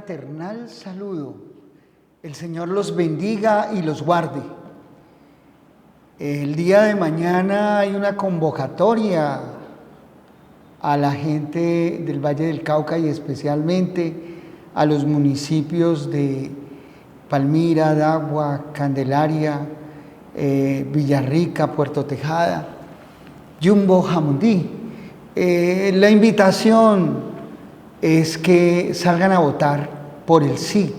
fraternal saludo. El Señor los bendiga y los guarde. El día de mañana hay una convocatoria a la gente del Valle del Cauca y especialmente a los municipios de Palmira, Dagua, Candelaria, Villarrica, Puerto Tejada, Yumbo, Jamundí. La invitación es que salgan a votar por el sí,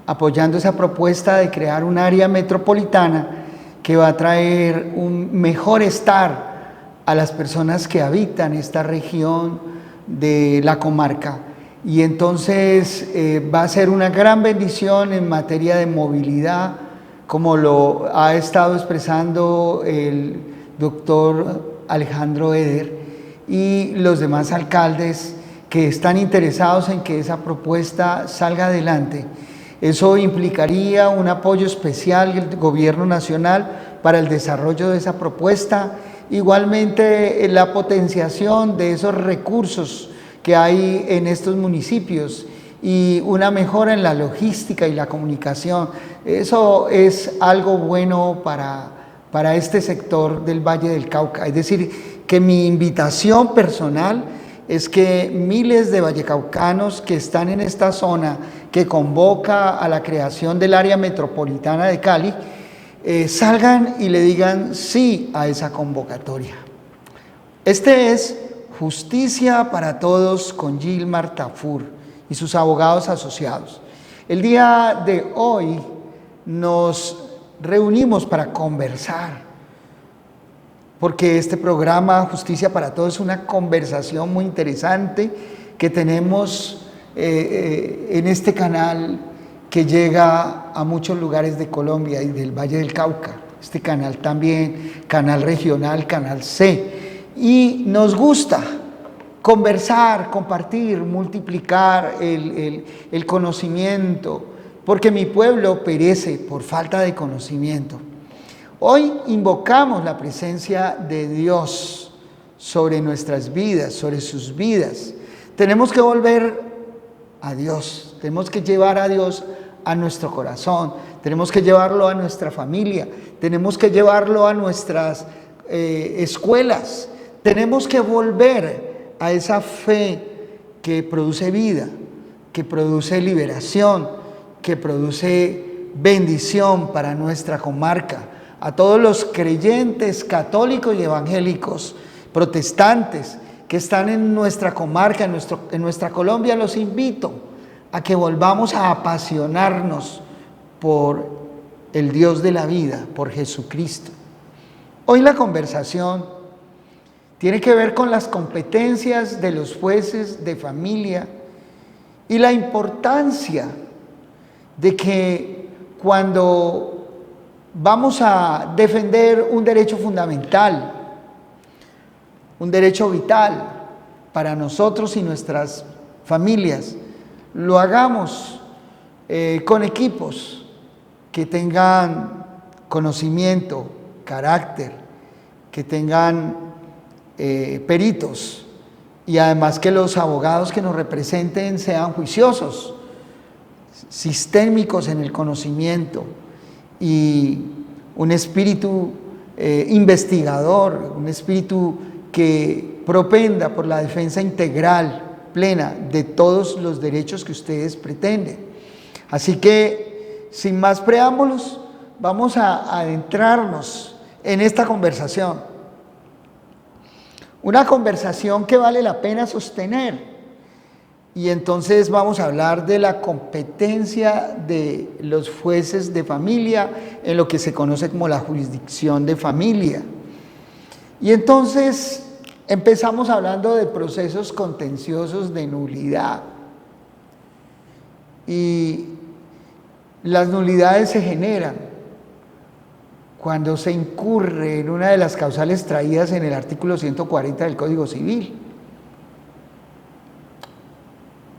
apoyando esa propuesta de crear un área metropolitana que va a traer un mejor estar a las personas que habitan esta región de la comarca. Y entonces va a ser una gran bendición en materia de movilidad, como lo ha estado expresando el doctor Alejandro Eder y los demás alcaldes que están interesados en que esa propuesta salga adelante. Eso implicaría un apoyo especial del gobierno nacional para el desarrollo de esa propuesta, igualmente la potenciación de esos recursos que hay en estos municipios y una mejora en la logística y la comunicación. Eso es algo bueno para este sector del Valle del Cauca. Es decir, que mi invitación personal es que miles de vallecaucanos que están en esta zona que convoca a la creación del área metropolitana de Cali, salgan y le digan sí a esa convocatoria. Este es Justicia para Todos con Gilmar Tafur y sus abogados asociados. El día de hoy nos reunimos para conversar, porque este programa Justicia para Todos es una conversación muy interesante que tenemos en este canal que llega a muchos lugares de Colombia y del Valle del Cauca. Este canal también, canal regional, canal C. Y nos gusta conversar, compartir, multiplicar el conocimiento, porque mi pueblo perece por falta de conocimiento. Hoy invocamos la presencia de Dios sobre nuestras vidas, sobre sus vidas. Tenemos que volver a Dios, tenemos que llevar a Dios a nuestro corazón, tenemos que llevarlo a nuestra familia, tenemos que llevarlo a nuestras escuelas, tenemos que volver a esa fe que produce vida, que produce liberación, que produce bendición para nuestra comarca. A todos los creyentes católicos y evangélicos, protestantes que están en nuestra comarca, en nuestra Colombia, los invito a que volvamos a apasionarnos por el Dios de la vida, por Jesucristo. Hoy la conversación tiene que ver con las competencias de los jueces de familia y la importancia de que cuando vamos a defender un derecho fundamental, un derecho vital para nosotros y nuestras familias, lo hagamos con equipos que tengan conocimiento, carácter, que tengan peritos y además que los abogados que nos representen sean juiciosos, sistémicos en el conocimiento y un espíritu investigador, un espíritu que propenda por la defensa integral, plena de todos los derechos que ustedes pretenden. Así que, sin más preámbulos, vamos a adentrarnos en esta conversación. Una conversación que vale la pena sostener. Y entonces vamos a hablar de la competencia de los jueces de familia en lo que se conoce como la jurisdicción de familia. Y entonces empezamos hablando de procesos contenciosos de nulidad. Y las nulidades se generan cuando se incurre en una de las causales traídas en el artículo 140 del Código Civil.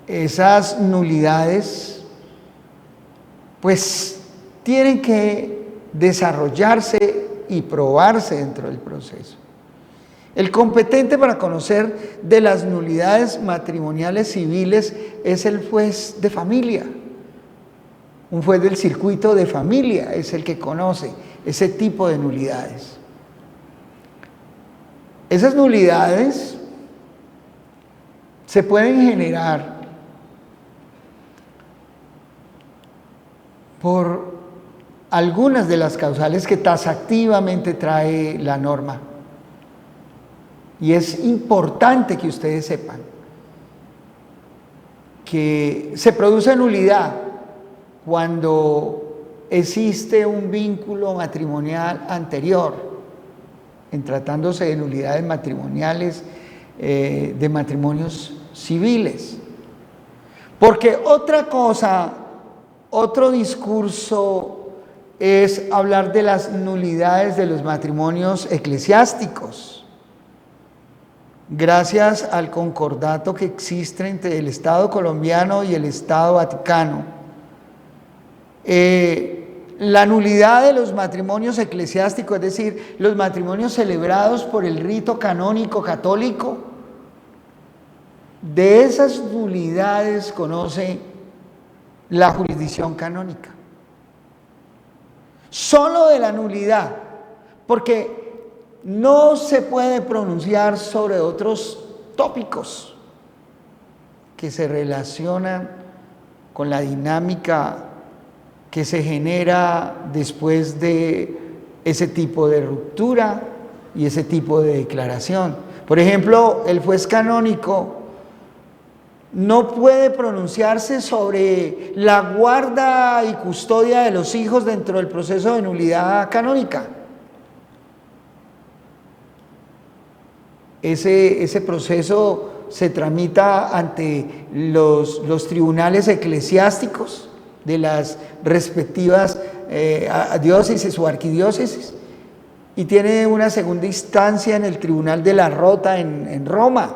Esas nulidades pues tienen que desarrollarse y probarse dentro del proceso. El competente para conocer de las nulidades matrimoniales civiles es el juez de familia. Un juez del circuito de familia es el que conoce ese tipo de nulidades. Esas nulidades se pueden generar por algunas de las causales que taxativamente trae la norma. Y es importante que ustedes sepan que se produce nulidad cuando existe un vínculo matrimonial anterior, en tratándose de nulidades matrimoniales, de matrimonios civiles. Porque otra cosa, otro discurso es hablar de las nulidades de los matrimonios eclesiásticos. Gracias al concordato que existe entre el Estado colombiano y el Estado vaticano, la nulidad de los matrimonios eclesiásticos, es decir, los matrimonios celebrados por el rito canónico católico, de esas nulidades conoce la jurisdicción canónica. Solo de la nulidad, porque no se puede pronunciar sobre otros tópicos que se relacionan con la dinámica que se genera después de ese tipo de ruptura y ese tipo de declaración. Por ejemplo, el juez canónico no puede pronunciarse sobre la guarda y custodia de los hijos dentro del proceso de nulidad canónica. Ese proceso se tramita ante los tribunales eclesiásticos de las respectivas diócesis o arquidiócesis, y tiene una segunda instancia en el Tribunal de la Rota en Roma,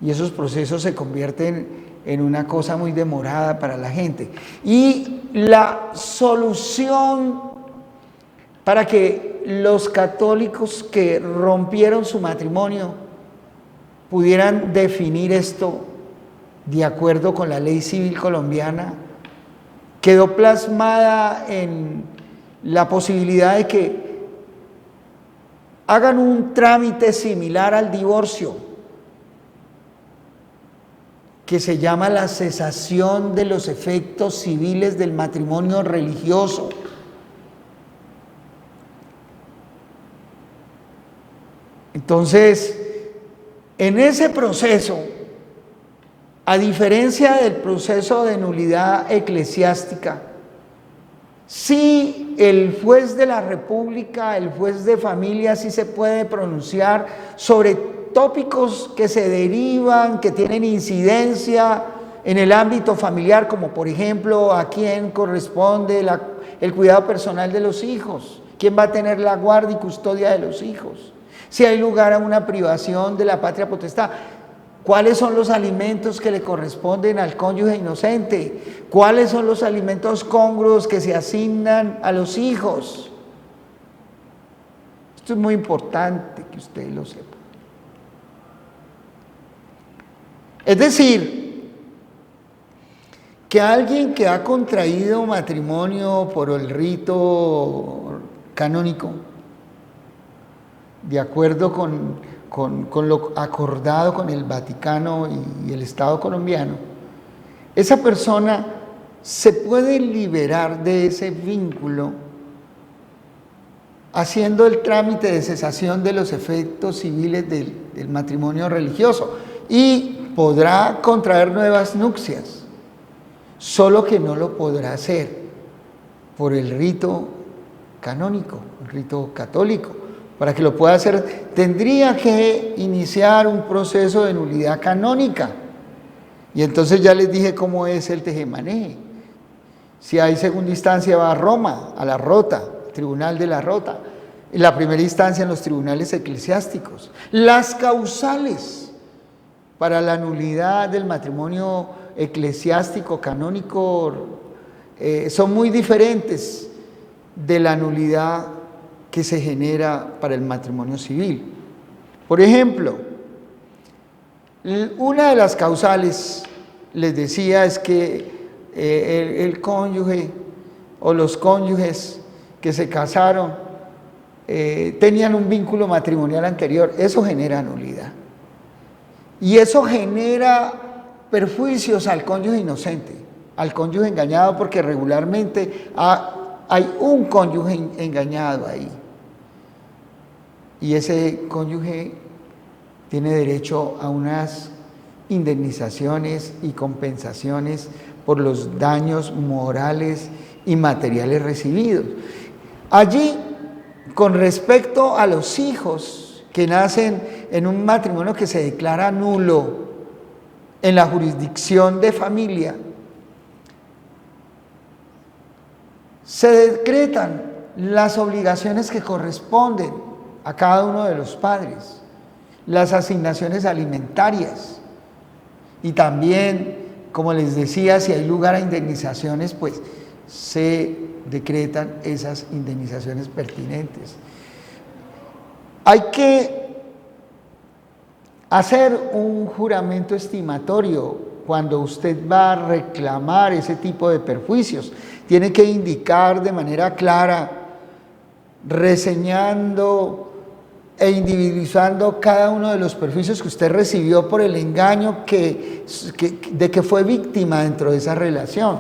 y esos procesos se convierten en una cosa muy demorada para la gente. Y la solución para que los católicos que rompieron su matrimonio pudieran definir esto de acuerdo con la ley civil colombiana, quedó plasmada en la posibilidad de que hagan un trámite similar al divorcio, que se llama la cesación de los efectos civiles del matrimonio religioso. Entonces, en ese proceso, a diferencia del proceso de nulidad eclesiástica, sí el juez de la República, el juez de familia, sí se puede pronunciar sobre tópicos que se derivan, que tienen incidencia en el ámbito familiar, como por ejemplo a quién corresponde el cuidado personal de los hijos, quién va a tener la guardia y custodia de los hijos, si hay lugar a una privación de la patria potestad, cuáles son los alimentos que le corresponden al cónyuge inocente, cuáles son los alimentos congruos que se asignan a los hijos. Esto es muy importante que usted lo sepa. Es decir, que alguien que ha contraído matrimonio por el rito canónico, de acuerdo con lo acordado con el Vaticano y el Estado colombiano, esa persona se puede liberar de ese vínculo haciendo el trámite de cesación de los efectos civiles del matrimonio religioso y podrá contraer nuevas nupcias, solo que no lo podrá hacer por el rito canónico, el rito católico. Para que lo pueda hacer, tendría que iniciar un proceso de nulidad canónica. Y entonces ya les dije cómo es el tejemaneje. Si hay segunda instancia, va a Roma, a la Rota, Tribunal de la Rota. En la primera instancia, en los tribunales eclesiásticos. Las causales para la nulidad del matrimonio eclesiástico canónico son muy diferentes de la nulidad que se genera para el matrimonio civil. Por ejemplo, una de las causales, les decía, es que el cónyuge o los cónyuges que se casaron tenían un vínculo matrimonial anterior. Eso genera nulidad. Y eso genera perjuicios al cónyuge inocente, al cónyuge engañado, porque regularmente hay un cónyuge engañado ahí. Y ese cónyuge tiene derecho a unas indemnizaciones y compensaciones por los daños morales y materiales recibidos. Allí, con respecto a los hijos que nacen en un matrimonio que se declara nulo en la jurisdicción de familia, se decretan las obligaciones que corresponden a cada uno de los padres, las asignaciones alimentarias y también, como les decía, si hay lugar a indemnizaciones, pues se decretan esas indemnizaciones pertinentes. Hay que hacer un juramento estimatorio cuando usted va a reclamar ese tipo de perjuicios. Tiene que indicar de manera clara, reseñando e individualizando cada uno de los perjuicios que usted recibió por el engaño de que fue víctima dentro de esa relación.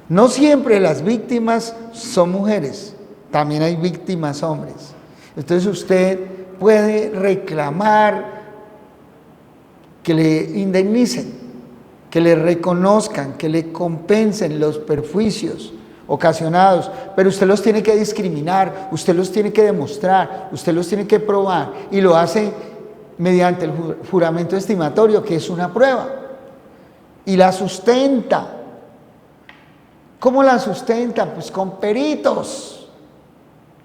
No siempre las víctimas son mujeres, también hay víctimas hombres. Entonces usted puede reclamar que le indemnicen, que le reconozcan, que le compensen los perjuicios ocasionados, pero usted los tiene que discriminar, usted los tiene que demostrar, usted los tiene que probar, y lo hace mediante el juramento estimatorio, que es una prueba, y la sustenta. ¿Cómo la sustenta? Pues con peritos.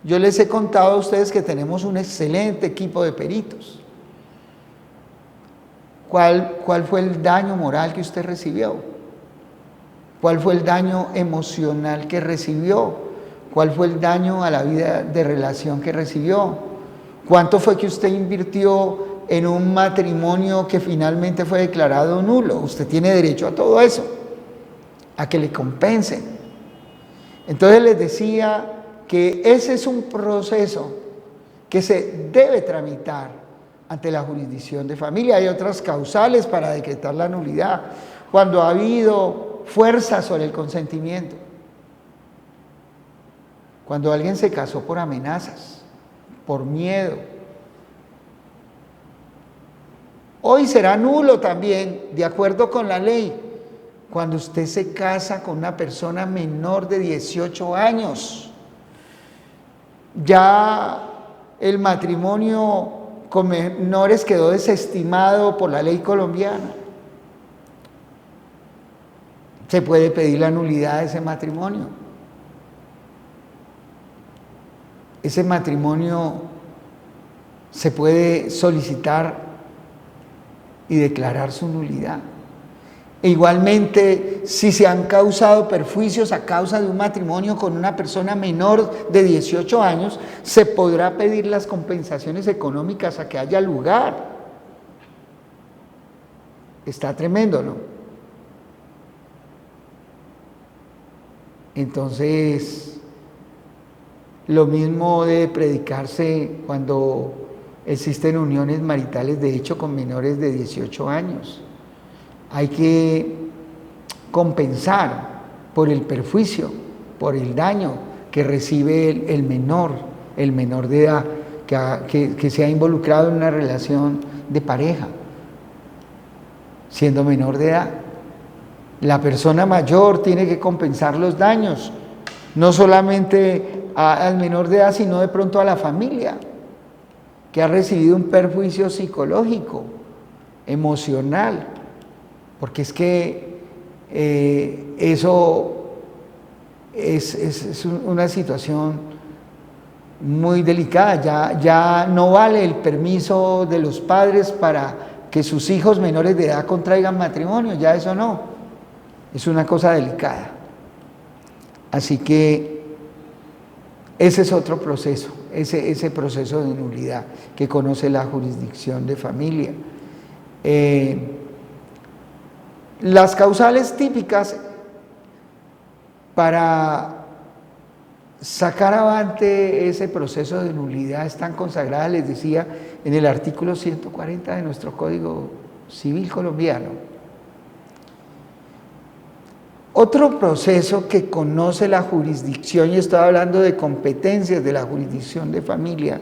Yo les he contado a ustedes que tenemos un excelente equipo de peritos. ¿Cuál fue el daño moral que usted recibió? ¿Cuál fue el daño emocional que recibió? ¿Cuál fue el daño a la vida de relación que recibió? ¿Cuánto fue que usted invirtió en un matrimonio que finalmente fue declarado nulo? Usted tiene derecho a todo eso, a que le compensen. Entonces les decía que ese es un proceso que se debe tramitar ante la jurisdicción de familia. Hay otras causales para decretar la nulidad. Cuando ha habido fuerza sobre el consentimiento. Cuando alguien se casó por amenazas, por miedo. Hoy será nulo también, de acuerdo con la ley, cuando usted se casa con una persona menor de 18 años. Ya el matrimonio con menores quedó desestimado por la ley colombiana. Se puede pedir la nulidad de ese matrimonio. Ese matrimonio se puede solicitar y declarar su nulidad. E igualmente, si se han causado perjuicios a causa de un matrimonio con una persona menor de 18 años, se podrá pedir las compensaciones económicas a que haya lugar. Está tremendo, ¿no? Entonces, lo mismo debe predicarse cuando existen uniones maritales de hecho con menores de 18 años. Hay que compensar por el perjuicio, por el daño que recibe el menor de edad, que se ha involucrado en una relación de pareja, siendo menor de edad. La persona mayor tiene que compensar los daños, no solamente al menor de edad, sino de pronto a la familia, que ha recibido un perjuicio psicológico, emocional, porque es que eso es una situación muy delicada. Ya no vale el permiso de los padres para que sus hijos menores de edad contraigan matrimonio, ya eso no. Es una cosa delicada. Así que Ese es otro proceso, ese proceso de nulidad que conoce la jurisdicción de familia. Las causales típicas para sacar avante ese proceso de nulidad están consagradas, les decía, en el artículo 140 de nuestro Código Civil colombiano. Otro proceso que conoce la jurisdicción, y estoy hablando de competencias de la jurisdicción de familia,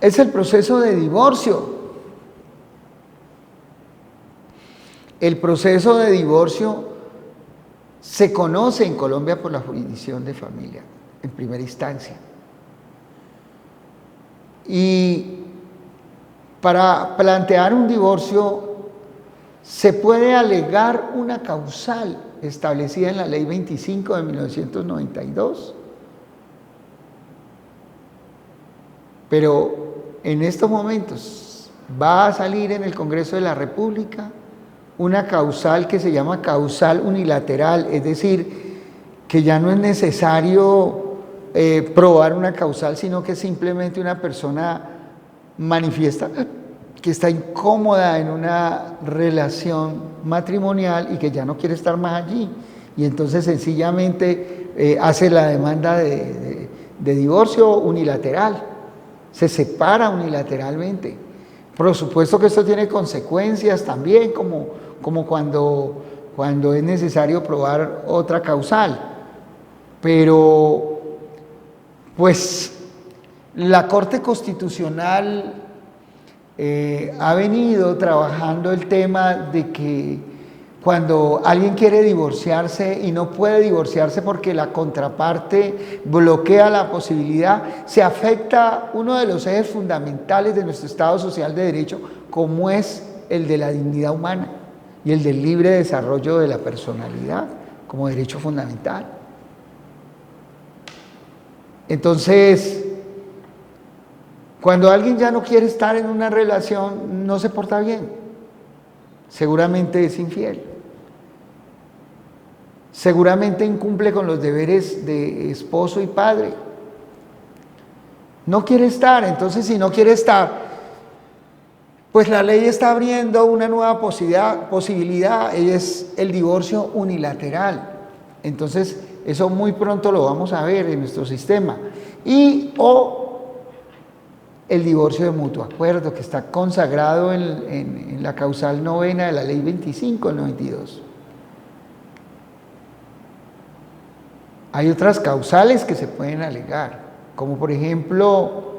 es el proceso de divorcio. El proceso de divorcio se conoce en Colombia por la jurisdicción de familia, en primera instancia. Y para plantear un divorcio se puede alegar una causal establecida en la Ley 25 de 1992, pero en estos momentos va a salir en el Congreso de la República una causal que se llama causal unilateral, es decir, que ya no es necesario probar una causal, sino que simplemente una persona manifiesta que está incómoda en una relación matrimonial y que ya no quiere estar más allí, y entonces sencillamente hace la demanda de divorcio unilateral, se separa unilateralmente. Por supuesto que esto tiene consecuencias también, como cuando es necesario probar otra causal, pero pues la Corte Constitucional ha venido trabajando el tema de que cuando alguien quiere divorciarse y no puede divorciarse porque la contraparte bloquea la posibilidad, se afecta uno de los ejes fundamentales de nuestro Estado social de derecho, como es el de la dignidad humana y el del libre desarrollo de la personalidad como derecho fundamental. Entonces, cuando alguien ya no quiere estar en una relación, no se porta bien, seguramente es infiel, seguramente incumple con los deberes de esposo y padre, no quiere estar. Entonces, si no quiere estar, pues la ley está abriendo una nueva posibilidad, es el divorcio unilateral. Entonces, eso muy pronto lo vamos a ver en nuestro sistema. O el divorcio de mutuo acuerdo, que está consagrado en la causal novena de la Ley 25 del 92. Hay otras causales que se pueden alegar, como por ejemplo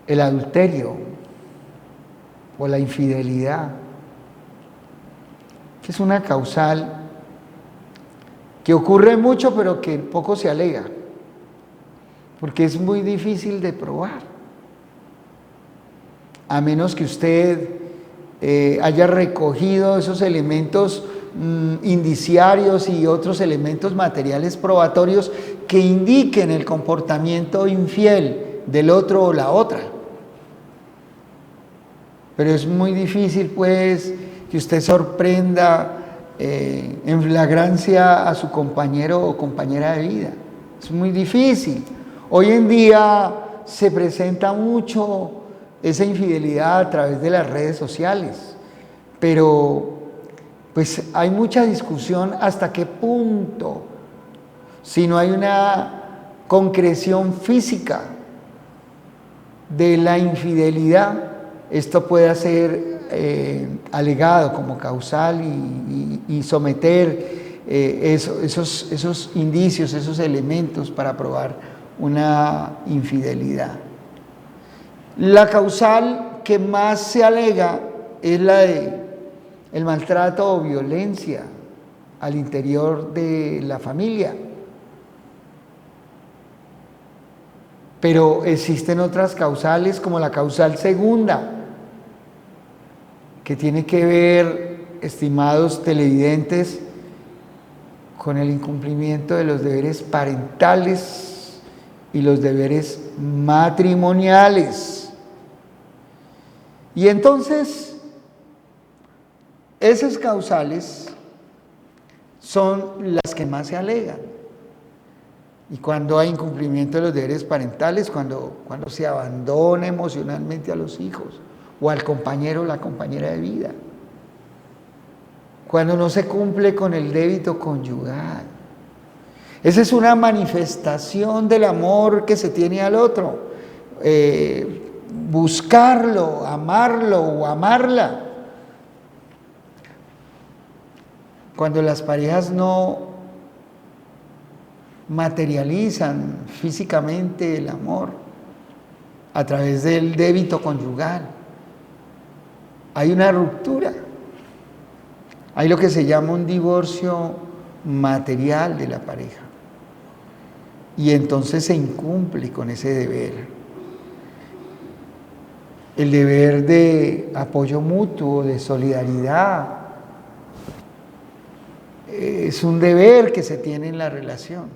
el adulterio o la infidelidad, que es una causal que ocurre mucho pero que poco se alega, porque es muy difícil de probar, a menos que usted haya recogido esos elementos indiciarios y otros elementos materiales probatorios que indiquen el comportamiento infiel del otro o la otra. Pero es muy difícil, pues, que usted sorprenda en flagrancia a su compañero o compañera de vida. Es muy difícil. Hoy en día se presenta mucho esa infidelidad a través de las redes sociales, pero pues hay mucha discusión hasta qué punto, si no hay una concreción física de la infidelidad, esto puede ser alegado como causal y someter esos indicios, esos elementos para probar una infidelidad. La causal que más se alega es la de el maltrato o violencia al interior de la familia. Pero existen otras causales, como la causal segunda, que tiene que ver, estimados televidentes, con el incumplimiento de los deberes parentales y los deberes matrimoniales. Y entonces, esas causales son las que más se alegan. Y cuando hay incumplimiento de los deberes parentales, cuando se abandona emocionalmente a los hijos o al compañero o la compañera de vida, cuando no se cumple con el débito conyugal. Esa es una manifestación del amor que se tiene al otro. Buscarlo, amarlo o amarla. Cuando las parejas no materializan físicamente el amor a través del débito conyugal, hay una ruptura. Hay lo que se llama un divorcio material de la pareja. Y entonces se incumple con ese deber. El deber de apoyo mutuo, de solidaridad, es un deber que se tiene en la relación.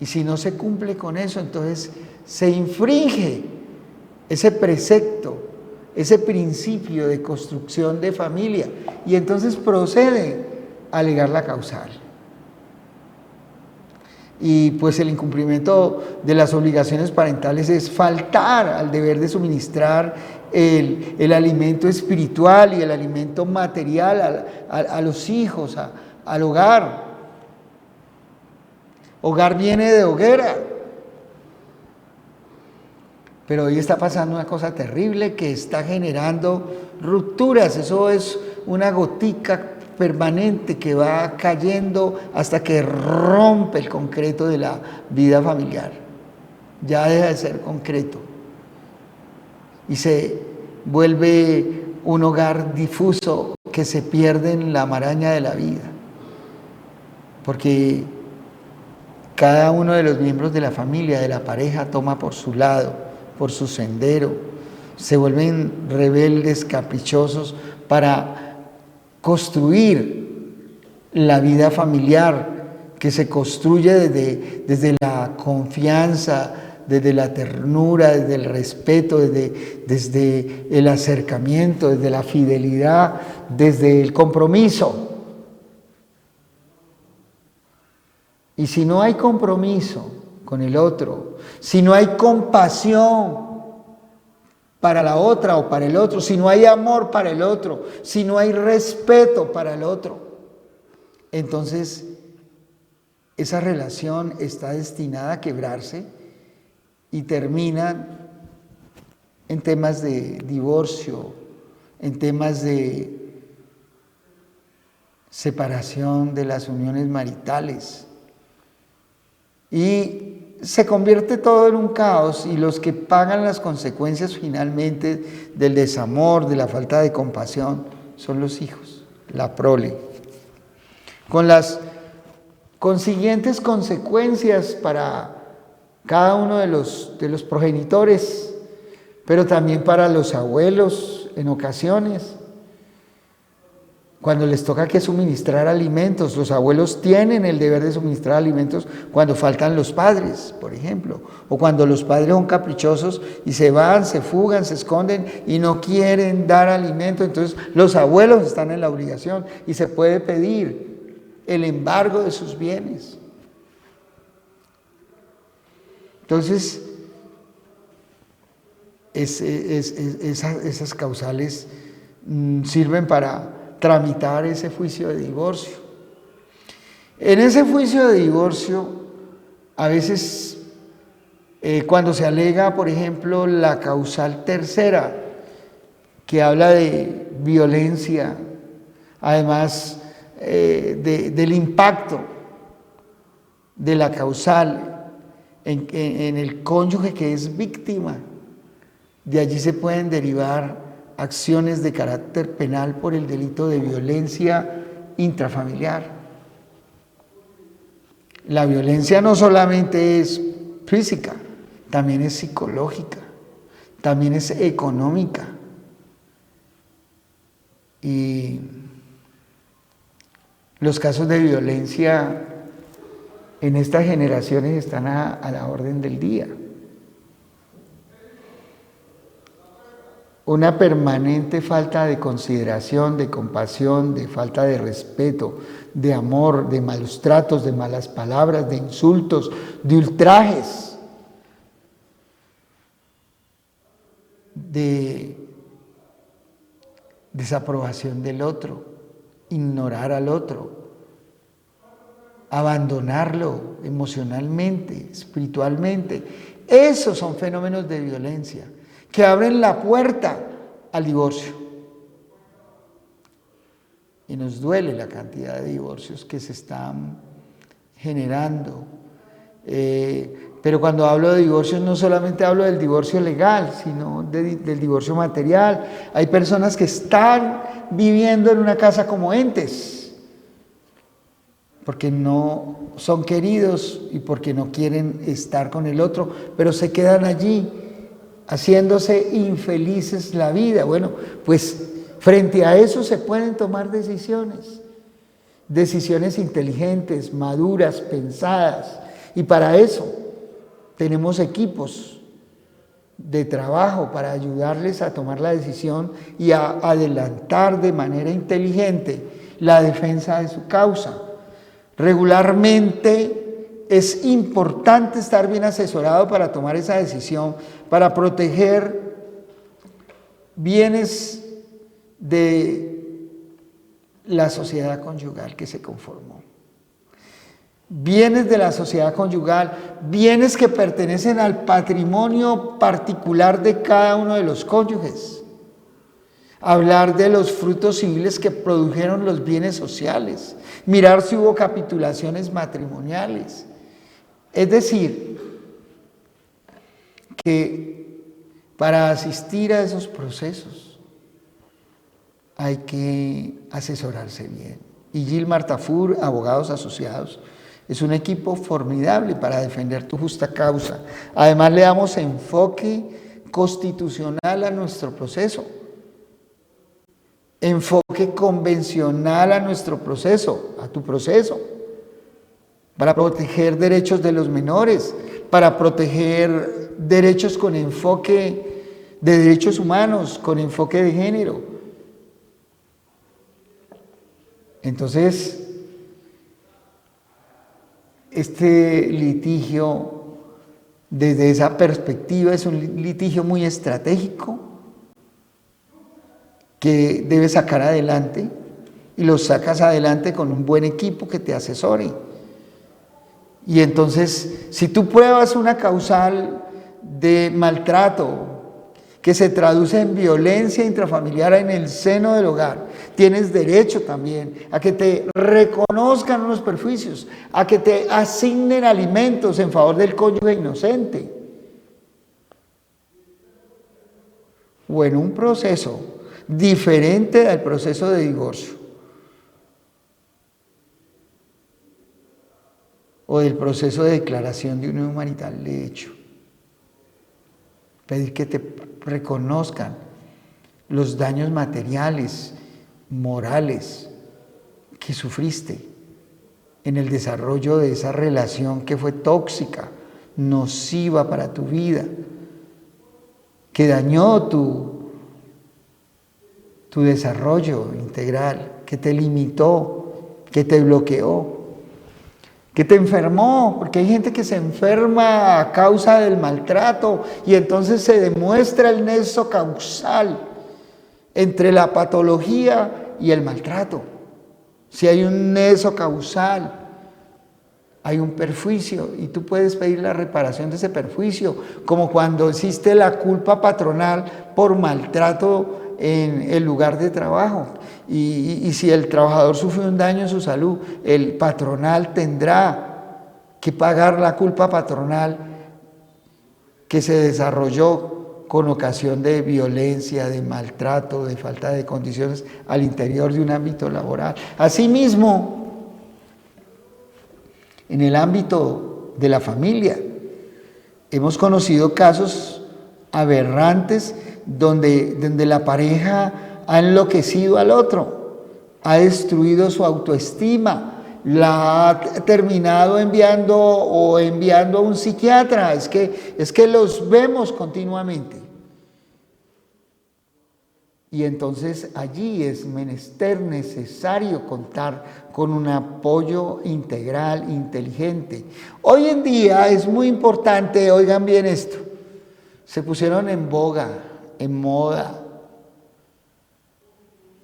Y si no se cumple con eso, entonces se infringe ese precepto, ese principio de construcción de familia, y entonces procede a alegar la causal. Y pues el incumplimiento de las obligaciones parentales es faltar al deber de suministrar el alimento espiritual y el alimento material a los hijos, al hogar. Hogar viene de hoguera. Pero hoy está pasando una cosa terrible que está generando rupturas. Eso es una gotica permanente que va cayendo hasta que rompe el concreto de la vida familiar. Ya deja de ser concreto y se vuelve un hogar difuso que se pierde en la maraña de la vida, porque cada uno de los miembros de la familia, de la pareja, toma por su lado, por su sendero, se vuelven rebeldes, caprichosos para construir la vida familiar que se construye desde la confianza, desde la ternura, desde el respeto, desde el acercamiento, desde la fidelidad, desde el compromiso. Y si no hay compromiso con el otro, si no hay compasión para la otra o para el otro, si no hay amor para el otro, si no hay respeto para el otro, entonces esa relación está destinada a quebrarse y termina en temas de divorcio, en temas de separación de las uniones maritales. Y se convierte todo en un caos, y los que pagan las consecuencias finalmente del desamor, de la falta de compasión, son los hijos, la prole, con las consiguientes consecuencias para cada uno de los progenitores, pero también para los abuelos en ocasiones. Cuando les toca que suministrar alimentos, los abuelos tienen el deber de suministrar alimentos cuando faltan los padres, por ejemplo, o cuando los padres son caprichosos y se van, se fugan, se esconden y no quieren dar alimento, entonces los abuelos están en la obligación y se puede pedir el embargo de sus bienes. Entonces, esas causales sirven para tramitar ese juicio de divorcio. En ese juicio de divorcio, a veces cuando se alega, por ejemplo, la causal tercera, que habla de violencia, además del impacto de la causal en el cónyuge que es víctima, de allí se pueden derivar acciones de carácter penal por el delito de violencia intrafamiliar. La violencia no solamente es física, también es psicológica, también es económica. Y los casos de violencia en estas generaciones están a la orden del día. una permanente falta de consideración, de compasión, de falta de respeto, de amor, de malos tratos, de malas palabras, de insultos, de ultrajes, de desaprobación del otro, ignorar al otro, abandonarlo emocionalmente, espiritualmente. Esos son fenómenos de violencia que abren la puerta al divorcio. Y nos duele la cantidad de divorcios que se están generando. Pero cuando hablo de divorcios no solamente hablo del divorcio legal, sino del divorcio material. Hay personas que están viviendo en una casa como entes, porque no son queridos y porque no quieren estar con el otro, pero se quedan allí, haciéndose infelices la vida. Bueno, pues frente a eso se pueden tomar decisiones inteligentes, maduras, pensadas, y para eso tenemos equipos de trabajo para ayudarles a tomar la decisión y a adelantar de manera inteligente la defensa de su causa. Regularmente es importante estar bien asesorado para tomar esa decisión, para proteger bienes de la sociedad conyugal que se conformó. Bienes de la sociedad conyugal, bienes que pertenecen al patrimonio particular de cada uno de los cónyuges. Hablar de los frutos civiles que produjeron los bienes sociales, mirar si hubo capitulaciones matrimoniales. Es decir, que para asistir a esos procesos hay que asesorarse bien. Y Gilmar Tafur, Abogados Asociados, es un equipo formidable para defender tu justa causa. Además, le damos enfoque constitucional a nuestro proceso, enfoque convencional a nuestro proceso, a tu proceso, para proteger derechos de los menores, para proteger derechos con enfoque de derechos humanos, con enfoque de género. Entonces, este litigio, desde esa perspectiva, es un litigio muy estratégico que debes sacar adelante, y lo sacas adelante con un buen equipo que te asesore. Y entonces, si tú pruebas una causal de maltrato que se traduce en violencia intrafamiliar en el seno del hogar, tienes derecho también a que te reconozcan unos perjuicios, a que te asignen alimentos en favor del cónyuge inocente. O en un proceso diferente del proceso de divorcio, o del proceso de declaración de unión marital de hecho. Pedir que te reconozcan los daños materiales, morales que sufriste en el desarrollo de esa relación que fue tóxica, nociva para tu vida, que dañó tu desarrollo integral, que te limitó, que te bloqueó, que te enfermó, porque hay gente que se enferma a causa del maltrato y entonces se demuestra el nexo causal entre la patología y el maltrato. Si hay un nexo causal, hay un perjuicio y tú puedes pedir la reparación de ese perjuicio, como cuando existe la culpa patronal por maltrato en el lugar de trabajo. Y si el trabajador sufre un daño en su salud, el patronal tendrá que pagar la culpa patronal que se desarrolló con ocasión de violencia, de maltrato, de falta de condiciones al interior de un ámbito laboral. Asimismo, en el ámbito de la familia, hemos conocido casos aberrantes donde la pareja ha enloquecido al otro, ha destruido su autoestima, la ha terminado enviando a un psiquiatra. Es que los vemos continuamente. Y entonces allí es menester necesario contar con un apoyo integral, inteligente. Hoy en día es muy importante, oigan bien esto, se pusieron en boga, en moda,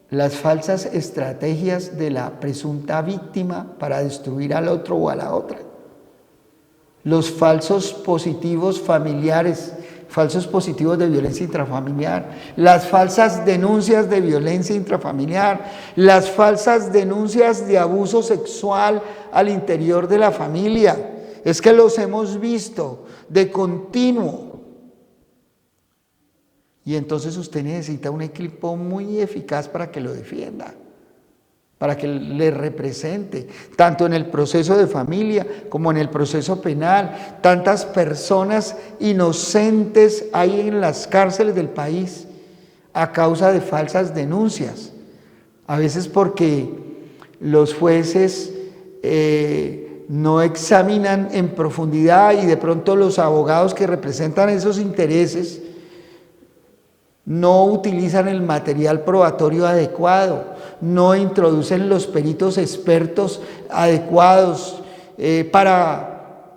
las falsas estrategias de la presunta víctima para destruir al otro o a la otra. Los falsos positivos familiares, falsos positivos de violencia intrafamiliar, las falsas denuncias de violencia intrafamiliar, las falsas denuncias de abuso sexual al interior de la familia. Es que los hemos visto de continuo. Y entonces usted necesita un equipo muy eficaz para que lo defienda, para que le represente, tanto en el proceso de familia como en el proceso penal. Tantas personas inocentes hay en las cárceles del país a causa de falsas denuncias, a veces porque los jueces no examinan en profundidad y de pronto los abogados que representan esos intereses no utilizan el material probatorio adecuado, no introducen los peritos expertos adecuados para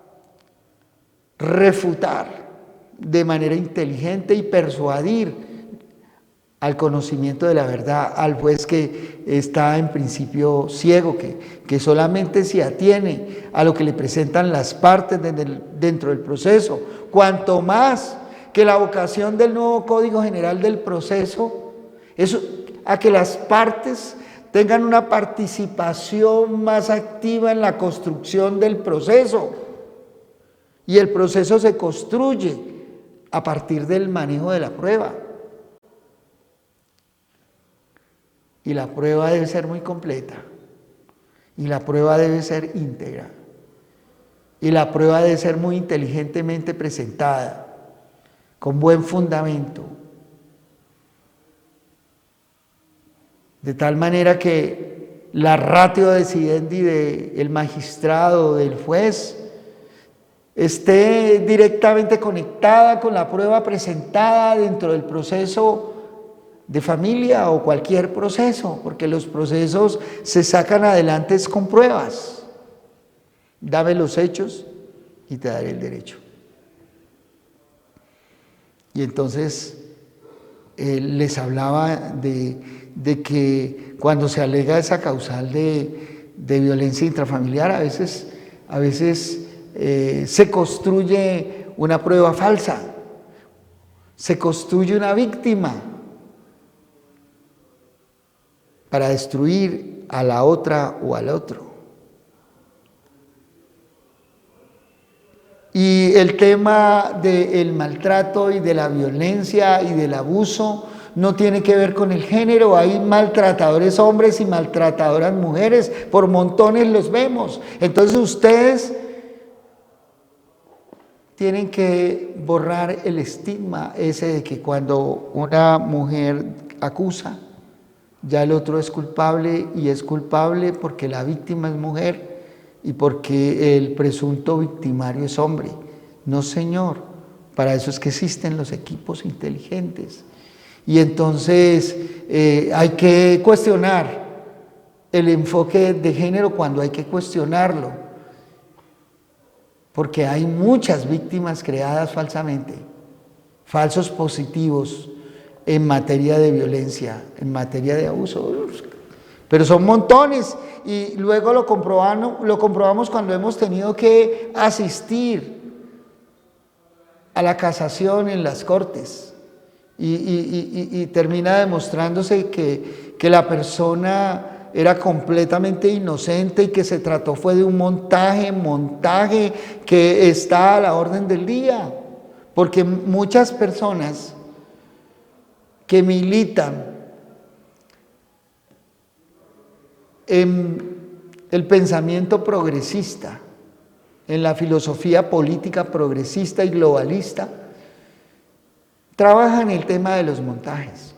refutar de manera inteligente y persuadir al conocimiento de la verdad al juez que está en principio ciego, que solamente se atiene a lo que le presentan las partes dentro del proceso. Cuanto más que la vocación del nuevo Código General del Proceso es a que las partes tengan una participación más activa en la construcción del proceso. Y el proceso se construye a partir del manejo de la prueba. Y la prueba debe ser muy completa. Y la prueba debe ser íntegra. Y la prueba debe ser muy inteligentemente presentada, con buen fundamento, de tal manera que la ratio decidendi del magistrado, del juez, esté directamente conectada con la prueba presentada dentro del proceso de familia o cualquier proceso, porque los procesos se sacan adelante con pruebas. Dame los hechos y te daré el derecho. Y entonces les hablaba de que cuando se alega esa causal de violencia intrafamiliar, a veces se construye una prueba falsa, se construye una víctima para destruir a la otra o al otro. Y el tema del maltrato y de la violencia y del abuso no tiene que ver con el género. Hay maltratadores hombres y maltratadoras mujeres, por montones los vemos. Entonces ustedes tienen que borrar el estigma ese de que cuando una mujer acusa, ya el otro es culpable, y es culpable porque la víctima es mujer y porque el presunto victimario es hombre. No, señor, para eso es que existen los equipos inteligentes. Y entonces hay que cuestionar el enfoque de género cuando hay que cuestionarlo, porque hay muchas víctimas creadas falsamente, falsos positivos en materia de violencia, en materia de abuso, pero son montones. Y luego lo comprobamos cuando hemos tenido que asistir a la casación en las cortes y termina demostrándose que la persona era completamente inocente y que se trató fue de un montaje que está a la orden del día, porque muchas personas que militan en el pensamiento progresista, en la filosofía política progresista y globalista, trabajan el tema de los montajes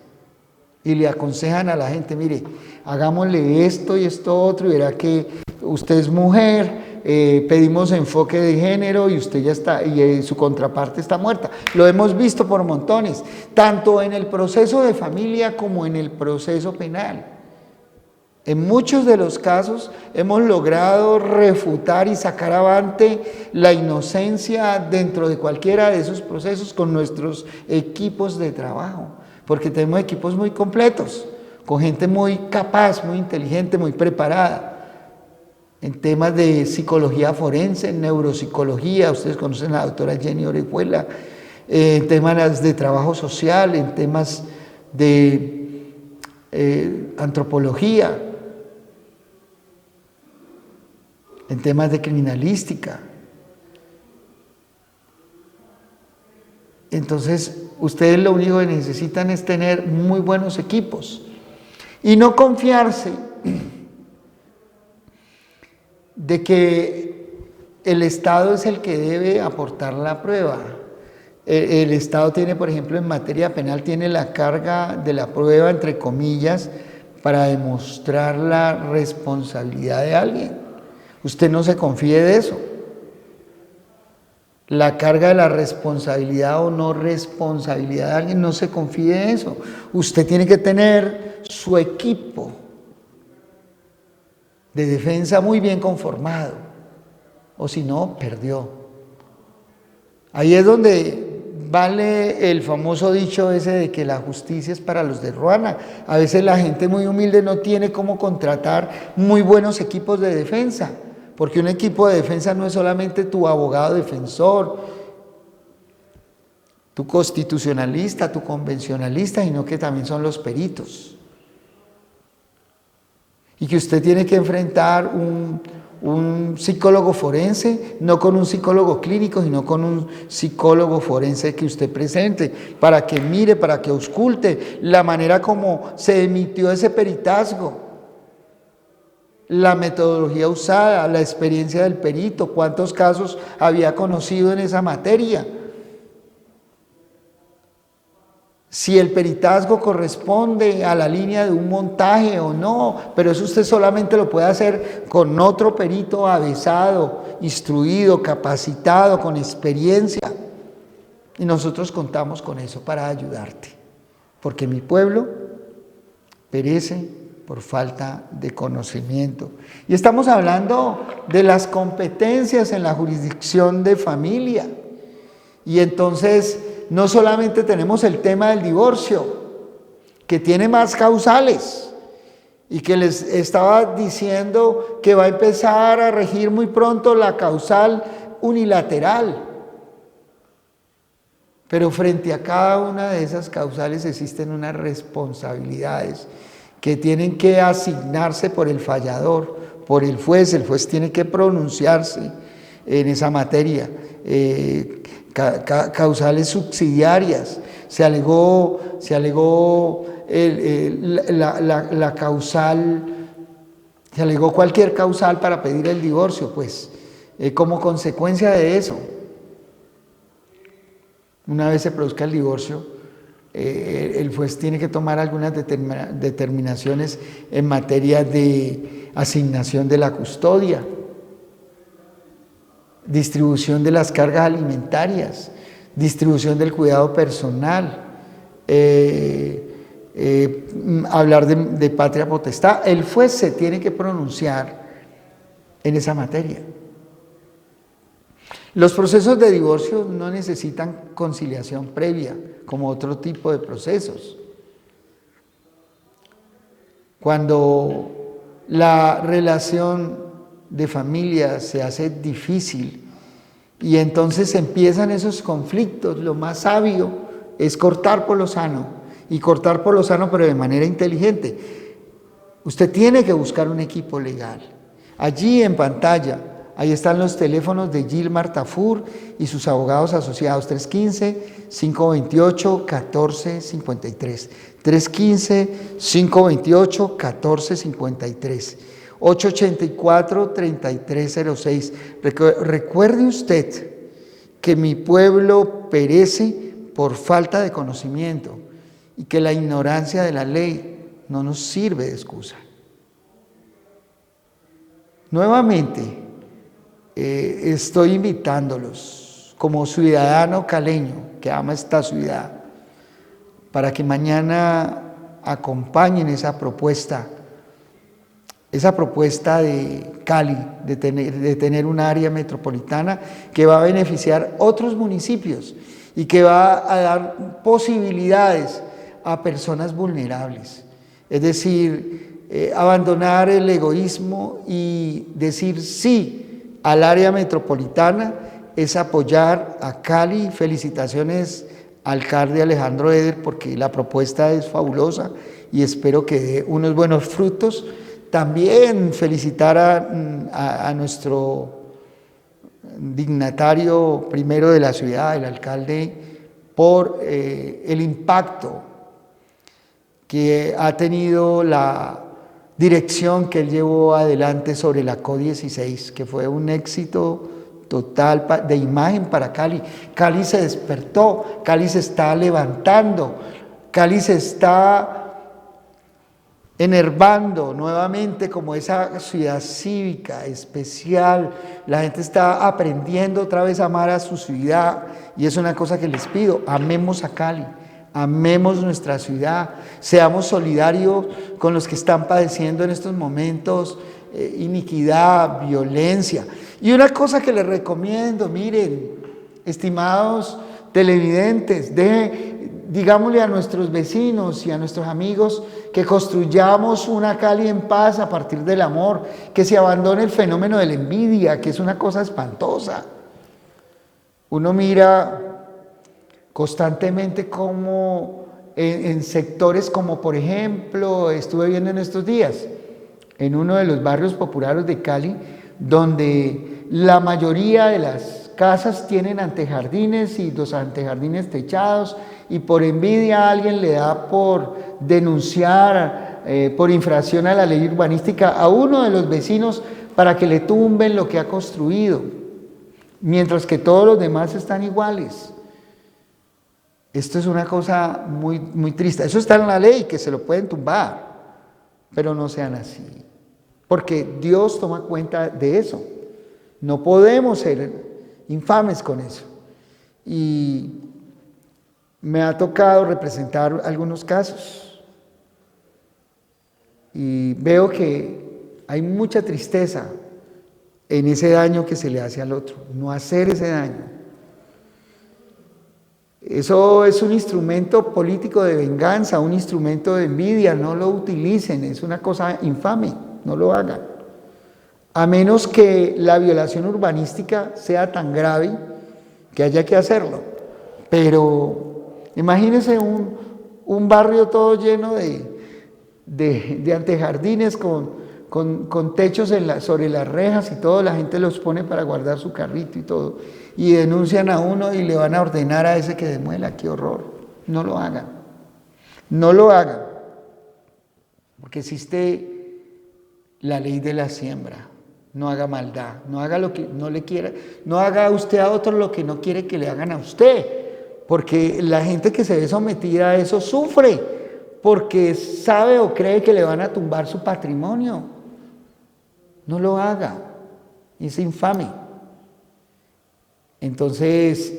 y le aconsejan a la gente: mire, hagámosle esto y esto otro, y verá que usted es mujer, pedimos enfoque de género y usted ya está, y su contraparte está muerta. Lo hemos visto por montones, tanto en el proceso de familia como en el proceso penal. En muchos de los casos hemos logrado refutar y sacar avante la inocencia dentro de cualquiera de esos procesos con nuestros equipos de trabajo, porque tenemos equipos muy completos, con gente muy capaz, muy inteligente, muy preparada. En temas de psicología forense, en neuropsicología, ustedes conocen a la doctora Jenny Orejuela, en temas de trabajo social, en temas de antropología, en temas de criminalística. Entonces, ustedes lo único que necesitan es tener muy buenos equipos y no confiarse de que el Estado es el que debe aportar la prueba. El Estado tiene, por ejemplo, en materia penal, tiene la carga de la prueba, entre comillas, para demostrar la responsabilidad de alguien. Usted no se confíe de eso. La carga de la responsabilidad o no responsabilidad de alguien, no se confíe de eso. Usted tiene que tener su equipo de defensa muy bien conformado, o si no, perdió. Ahí es donde vale el famoso dicho ese de que la justicia es para los de Ruana. A veces la gente muy humilde no tiene cómo contratar muy buenos equipos de defensa, porque un equipo de defensa no es solamente tu abogado defensor, tu constitucionalista, tu convencionalista, sino que también son los peritos. Y que usted tiene que enfrentar un psicólogo forense, no con un psicólogo clínico, sino con un psicólogo forense que usted presente, para que mire, para que ausculte la manera como se emitió ese peritazgo, la metodología usada, la experiencia del perito, cuántos casos había conocido en esa materia. Si el peritazgo corresponde a la línea de un montaje o no, pero eso usted solamente lo puede hacer con otro perito avisado, instruido, capacitado, con experiencia. Y nosotros contamos con eso para ayudarte, porque mi pueblo perece por falta de conocimiento. Y estamos hablando de las competencias en la jurisdicción de familia. Y entonces no solamente tenemos el tema del divorcio, que tiene más causales, y que les estaba diciendo que va a empezar a regir muy pronto la causal unilateral. Pero frente a cada una de esas causales existen unas responsabilidades que tienen que asignarse por el fallador, por el juez tiene que pronunciarse en esa materia. Causales subsidiarias, se alegó la causal, se alegó cualquier causal para pedir el divorcio, pues como consecuencia de eso, una vez se produzca el divorcio, el juez tiene que tomar algunas determinaciones en materia de asignación de la custodia, distribución de las cargas alimentarias, distribución del cuidado personal, hablar de patria potestad. El juez se tiene que pronunciar en esa materia. Los procesos de divorcio no necesitan conciliación previa, como otro tipo de procesos. Cuando la relación de familia se hace difícil y entonces empiezan esos conflictos, lo más sabio es cortar por lo sano, y cortar por lo sano pero de manera inteligente. Usted tiene que buscar un equipo legal. Allí en pantalla, ahí están los teléfonos de Gilmar Tafur y sus abogados asociados, 315-528-1453, 315-528-1453. 884-3306. Recuerde usted que mi pueblo perece por falta de conocimiento y que la ignorancia de la ley no nos sirve de excusa. Nuevamente, estoy invitándolos como ciudadano caleño que ama esta ciudad para que mañana acompañen esa propuesta de Cali, de tener un área metropolitana que va a beneficiar otros municipios y que va a dar posibilidades a personas vulnerables. Es decir, abandonar el egoísmo y decir sí al área metropolitana es apoyar a Cali. Felicitaciones, alcalde Alejandro Eder, porque la propuesta es fabulosa y espero que dé unos buenos frutos. También felicitar a nuestro dignatario primero de la ciudad, el alcalde, por el impacto que ha tenido la dirección que él llevó adelante sobre la CO16, que fue un éxito total de imagen para Cali. Cali se despertó, Cali se está levantando, Cali se está enervando nuevamente como esa ciudad cívica especial. La gente está aprendiendo otra vez a amar a su ciudad y es una cosa que les pido: amemos a Cali, amemos nuestra ciudad, seamos solidarios con los que están padeciendo en estos momentos iniquidad, violencia. Y una cosa que les recomiendo, miren, estimados televidentes, digámosle a nuestros vecinos y a nuestros amigos que construyamos una Cali en paz a partir del amor, que se abandone el fenómeno de la envidia, que es una cosa espantosa. Uno mira constantemente como en sectores como, por ejemplo, estuve viendo en estos días, en uno de los barrios populares de Cali, donde la mayoría de las casas tienen antejardines y los antejardines techados, y por envidia a alguien le da por denunciar por infracción a la ley urbanística a uno de los vecinos para que le tumben lo que ha construido, mientras que todos los demás están iguales. Esto es una cosa muy, muy triste. Eso está en la ley, que se lo pueden tumbar, pero no sean así, porque Dios toma cuenta de eso. No podemos ser infames con eso. Y me ha tocado representar algunos casos y veo que hay mucha tristeza en ese daño que se le hace al otro, no hacer ese daño. Eso es un instrumento político de venganza, un instrumento de envidia, no lo utilicen, es una cosa infame, no lo hagan. A menos que la violación urbanística sea tan grave que haya que hacerlo. Pero imagínense un barrio todo lleno de antejardines con techos sobre las rejas y todo, la gente los pone para guardar su carrito y todo, y denuncian a uno y le van a ordenar a ese que demuela. ¡Qué horror! No lo hagan, no lo hagan, porque existe la ley de la siembra. No haga maldad, no haga lo que no le quiera, no haga usted a otro lo que no quiere que le hagan a usted, porque la gente que se ve sometida a eso sufre, porque sabe o cree que le van a tumbar su patrimonio. No lo haga, es infame. Entonces,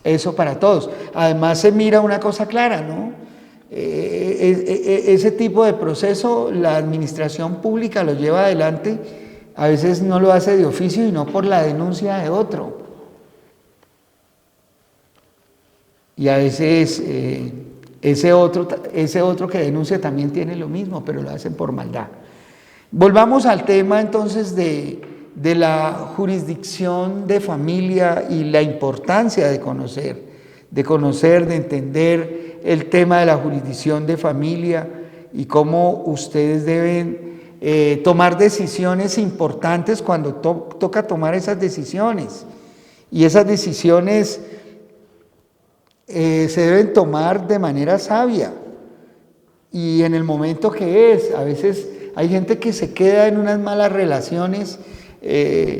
eso para todos. Además se mira una cosa clara, ¿no? Ese tipo de proceso la administración pública lo lleva adelante, a veces no lo hace de oficio y no por la denuncia de otro. Y a veces ese otro que denuncia también tiene lo mismo, pero lo hacen por maldad. Volvamos al tema entonces de la jurisdicción de familia y la importancia de conocer, de entender el tema de la jurisdicción de familia y cómo ustedes deben tomar decisiones importantes cuando toca tomar esas decisiones. Y esas decisiones se deben tomar de manera sabia y en el momento que es. A veces hay gente que se queda en unas malas relaciones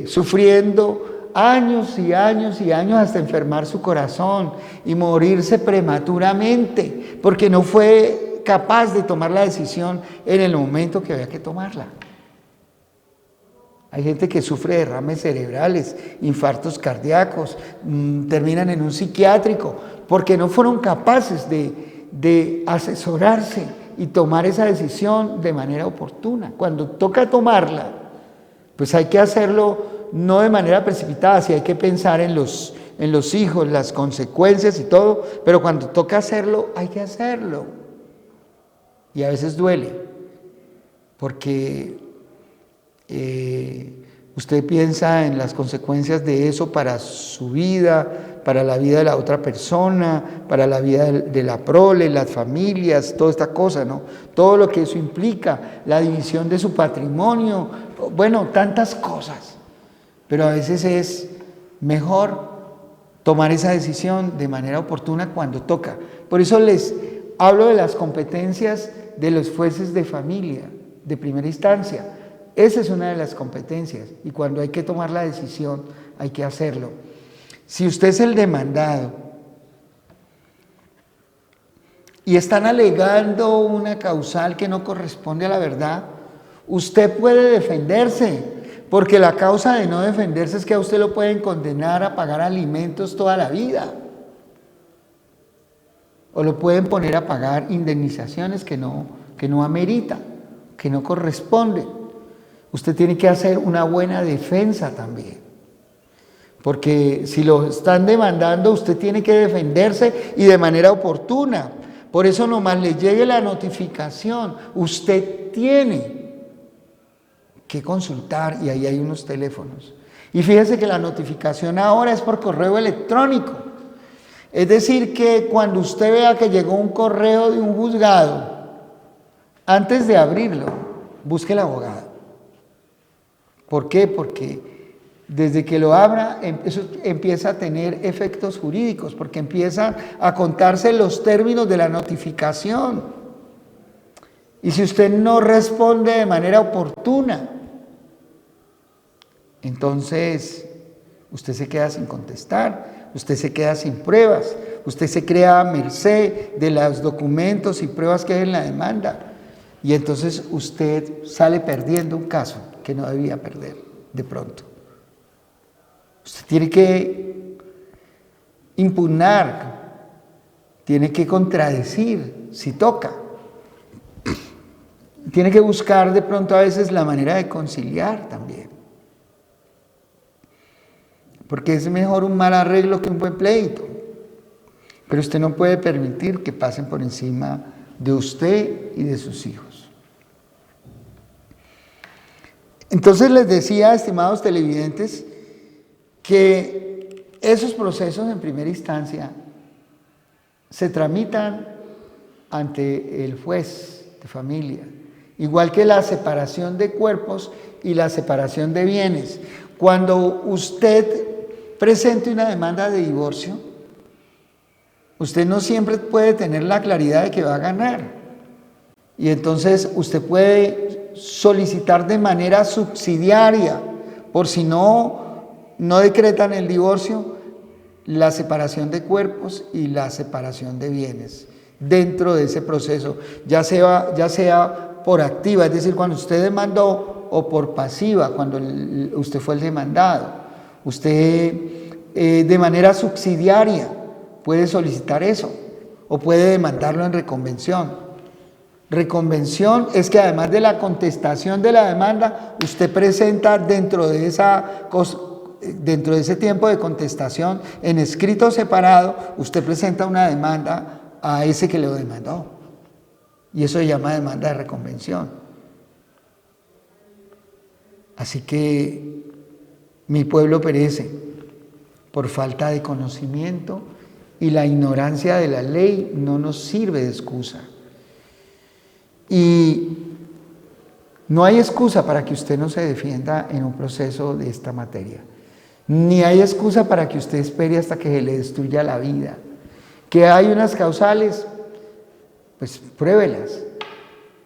sufriendo años y años y años hasta enfermar su corazón y morirse prematuramente porque no fue capaz de tomar la decisión en el momento que había que tomarla. Hay gente que sufre derrames cerebrales, infartos cardíacos, terminan en un psiquiátrico, porque no fueron capaces de asesorarse y tomar esa decisión de manera oportuna. Cuando toca tomarla, pues hay que hacerlo no de manera precipitada, sí hay que pensar en los hijos, las consecuencias y todo, pero cuando toca hacerlo, hay que hacerlo. Y a veces duele, porque usted piensa en las consecuencias de eso para su vida, para la vida de la otra persona, para la vida de la prole, las familias, toda esta cosa, ¿no? Todo lo que eso implica, la división de su patrimonio, bueno, tantas cosas. Pero a veces es mejor tomar esa decisión de manera oportuna cuando toca. Por eso les hablo de las competencias de los jueces de familia, de primera instancia. Esa es una de las competencias y cuando hay que tomar la decisión hay que hacerlo. Si usted es el demandado y están alegando una causal que no corresponde a la verdad, usted puede defenderse, porque la causa de no defenderse es que a usted lo pueden condenar a pagar alimentos toda la vida. O lo pueden poner a pagar indemnizaciones que no amerita, que no corresponde. Usted tiene que hacer una buena defensa también. Porque si lo están demandando, usted tiene que defenderse y de manera oportuna. Por eso nomás le llegue la notificación, usted tiene que consultar y ahí hay unos teléfonos. Y fíjese que la notificación ahora es por correo electrónico. Es decir, que cuando usted vea que llegó un correo de un juzgado, antes de abrirlo, busque el abogado. ¿Por qué? Porque desde que lo abra, eso empieza a tener efectos jurídicos, porque empiezan a contarse los términos de la notificación. Y si usted no responde de manera oportuna, entonces usted se queda sin contestar, usted se queda sin pruebas, usted se queda a merced de los documentos y pruebas que hay en la demanda. Y entonces usted sale perdiendo un caso que no debía perder de pronto. Usted tiene que impugnar, tiene que contradecir si toca. Tiene que buscar de pronto a veces la manera de conciliar también. Porque es mejor un mal arreglo que un buen pleito. Pero usted no puede permitir que pasen por encima de usted y de sus hijos. Entonces les decía, estimados televidentes, que esos procesos en primera instancia se tramitan ante el juez de familia, igual que la separación de cuerpos y la separación de bienes. Cuando usted presente una demanda de divorcio, usted no siempre puede tener la claridad de que va a ganar. Y entonces usted puede solicitar de manera subsidiaria, por si no decretan el divorcio, la separación de cuerpos y la separación de bienes dentro de ese proceso, ya sea por activa, es decir, cuando usted demandó, o por pasiva, cuando usted fue el demandado. Usted de manera subsidiaria puede solicitar eso, o puede demandarlo en reconvención. Reconvención es que además de la contestación de la demanda, usted presenta dentro de ese tiempo de contestación, en escrito separado, usted presenta una demanda a ese que lo demandó. Y eso se llama demanda de reconvención. Así que mi pueblo perece por falta de conocimiento y la ignorancia de la ley no nos sirve de excusa. Y no hay excusa para que usted no se defienda en un proceso de esta materia. Ni hay excusa para que usted espere hasta que se le destruya la vida. Que hay unas causales, pues pruébelas.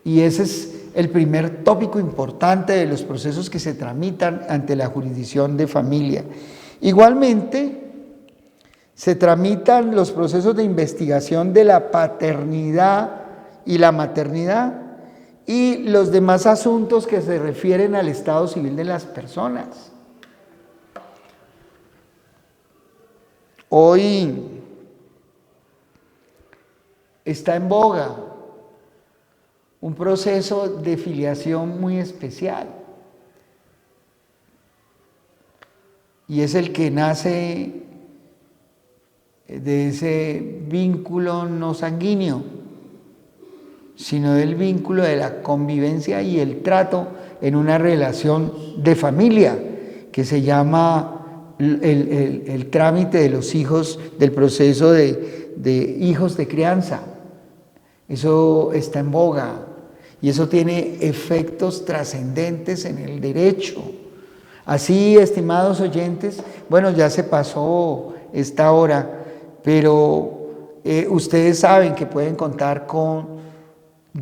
Y ese es el primer tópico importante de los procesos que se tramitan ante la jurisdicción de familia. Igualmente, se tramitan los procesos de investigación de la paternidad y la maternidad y los demás asuntos que se refieren al estado civil de las personas. Hoy está en boga un proceso de filiación muy especial, y es el que nace de ese vínculo no sanguíneo, sino del vínculo de la convivencia y el trato en una relación de familia, que se llama el trámite de los hijos, del proceso de hijos de crianza. Eso está en boga y eso tiene efectos trascendentes en el derecho. Así, estimados oyentes, bueno, ya se pasó esta hora, pero ustedes saben que pueden contar con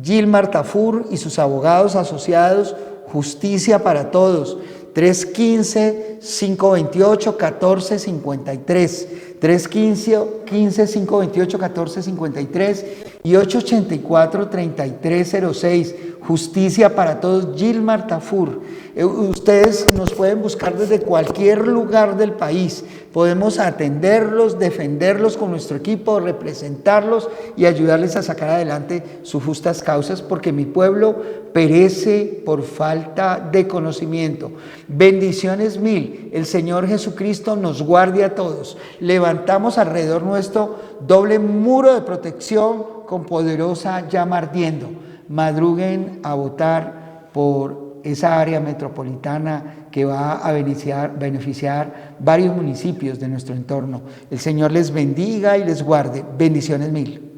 Gilmar Tafur y sus abogados asociados, Justicia para Todos, 315-528-1453, 315-528-1453 y 884-3306, Justicia para Todos, Gilmar Tafur. Ustedes nos pueden buscar desde cualquier lugar del país, podemos atenderlos, defenderlos con nuestro equipo, representarlos y ayudarles a sacar adelante sus justas causas, porque mi pueblo perece por falta de conocimiento. Bendiciones mil. El Señor Jesucristo nos guarde a todos. Levantamos alrededor nuestro doble muro de protección con poderosa llama ardiendo. Madruguen a votar por esa área metropolitana que va a beneficiar varios municipios de nuestro entorno. El Señor les bendiga y les guarde. Bendiciones mil.